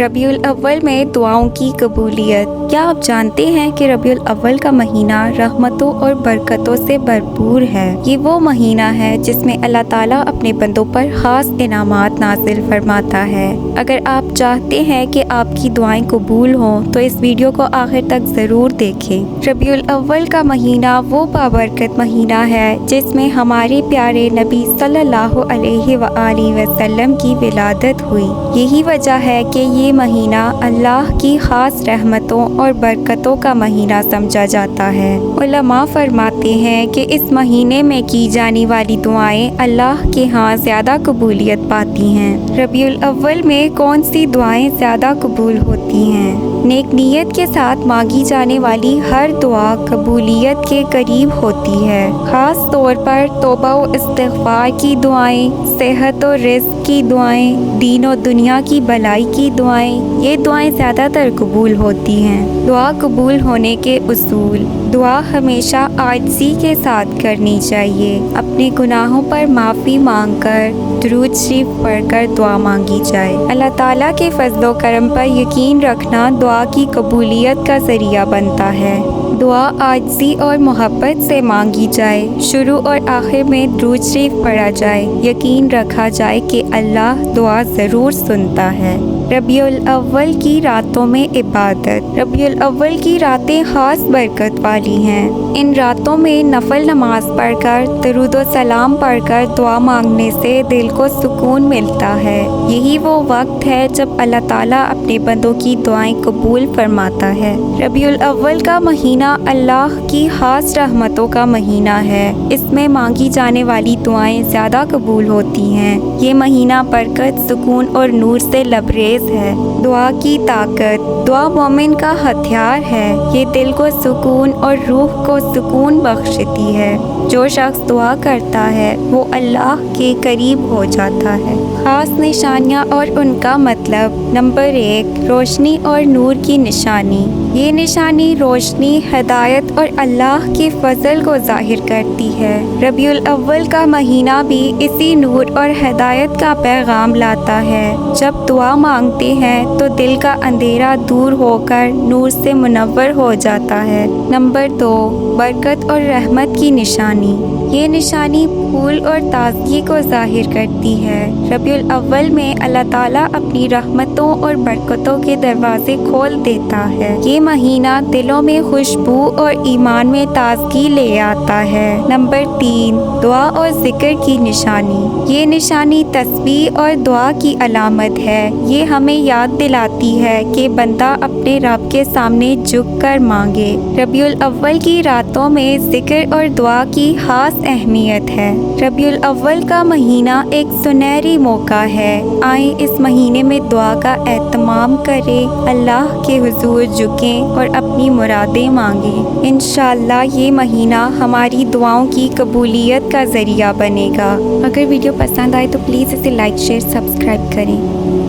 रबीउल अव्वल में दुआओं की कबूलियत। क्या आप जानते हैं कि रबीउल अव्वल का महीना रहमतों और बरकतों से भरपूर है। ये वो महीना है जिसमें अल्लाह ताला अपने बंदों पर खास इनामात नाजिल फरमाता है। अगर आप चाहते हैं कि आपकी दुआएं कबूल हों तो इस वीडियो को आखिर तक ज़रूर देखें। रबीउल अव्वल का महीना वो बाबरकत महीना है जिसमें हमारे प्यारे नबी सल्लल्लाहु अलैहि वसल्लम की विलादत हुई। यही वजह है कि ये महीना अल्लाह की खास रहमतों और बरकतों का महीना समझा जाता है। उलमा फरमाते हैं कि इस महीने में की जाने वाली दुआएं अल्लाह के यहाँ ज़्यादा कबूलियत पाती हैं। रबीउल अव्वल में कौन सी दुआएं ज़्यादा कबूल होती हैं? नेक नीयत के साथ मांगी जाने वाली हर दुआ कबूलियत के करीब होती है। ख़ास तौर पर तौबा व इस्तिग़फ़ार की दुआएं, सेहत और रिज़्क़ की दुआएं, दीन और दुनिया की भलाई की दुआएं, ये दुआएं ज़्यादातर कबूल होती हैं। दुआ कबूल होने के उसूल। दुआ हमेशा आजिज़ी के साथ करनी चाहिए। अपने गुनाहों पर माफ़ी मांगकर दुरूद शरीफ पढ़कर दुआ मांगी जाए। अल्लाह ताला के फज़्ल व करम पर यकीन रखना दुआ की कबूलियत का ज़रिया बनता है। दुआ आजिज़ी और मोहब्बत से मांगी जाए। शुरू और आखिर में दुरूद शरीफ पढ़ा जाए। यकीन रखा जाए कि अल्लाह दुआ ज़रूर सुनता है। रबीउल अव्वल की रातों में इबादत। रबीउल अव्वल की रातें ख़ास बरकत वाली हैं। इन रातों में नफल नमाज पढ़कर दरूद व सलाम पढ़कर दुआ मांगने से दिल को सुकून मिलता है। यही वो वक्त है जब अल्लाह ताला अपने बंदों की दुआएं कबूल फरमाता है। रबीउल अव्वल का महीना अल्लाह की खास रहमतों का महीना है। इसमें मांगी जाने वाली दुआएं ज़्यादा कबूल होती हैं। ये महीना बरकत, सुकून और नूर से लबरेज है। दुआ की ताकत। दुआ मोमिन का हथियार है। ये दिल को सुकून और रूह को सुकून बख्शती है। जो शख्स दुआ करता है वो अल्लाह के करीब हो जाता है। ख़ास निशानियाँ और उनका मतलब। नंबर 1, रोशनी और नूर की निशानी। ये निशानी रोशनी, हिदायत और अल्लाह के फजल को ज़ाहिर करती है। रबीउल अव्वल का महीना भी इसी नूर और हिदायत का पैगाम लाता है। जब दुआ मांगते हैं तो दिल का अंधेरा दूर होकर नूर से मुनव्वर हो जाता है। नंबर 2, बरकत और रहमत की निशानी। ये निशानी फूल और ताज़गी को ज़ाहिर करती है। रबीउल अव्वल में अल्लाह ताला अपनी रहमतों और बरकतों के दरवाजे खोल देता है। ये महीना दिलों में खुशबू और ईमान में ताज़गी ले आता है। नंबर 3, दुआ और ज़िक्र की निशानी। ये निशानी तस्बीह और दुआ की अलामत है। ये हमें याद दिलाती है कि बंदा अपने रब के सामने झुक कर मांगे। रबीउल अव्वल की रातों में ज़िक्र और दुआ की खास अहमियत है। रबीउल अव्वल का महीना एक सुनहरी मौका है। आए इस महीने में दुआ का एहतमाम करें, अल्लाह के हुजूर झुकें और अपनी मुरादें मांगें। इंशाअल्लाह ये महीना हमारी दुआओं की कबूलियत का ज़रिया बनेगा। अगर वीडियो पसंद आए तो प्लीज़ इसे लाइक, शेयर, सब्सक्राइब करें।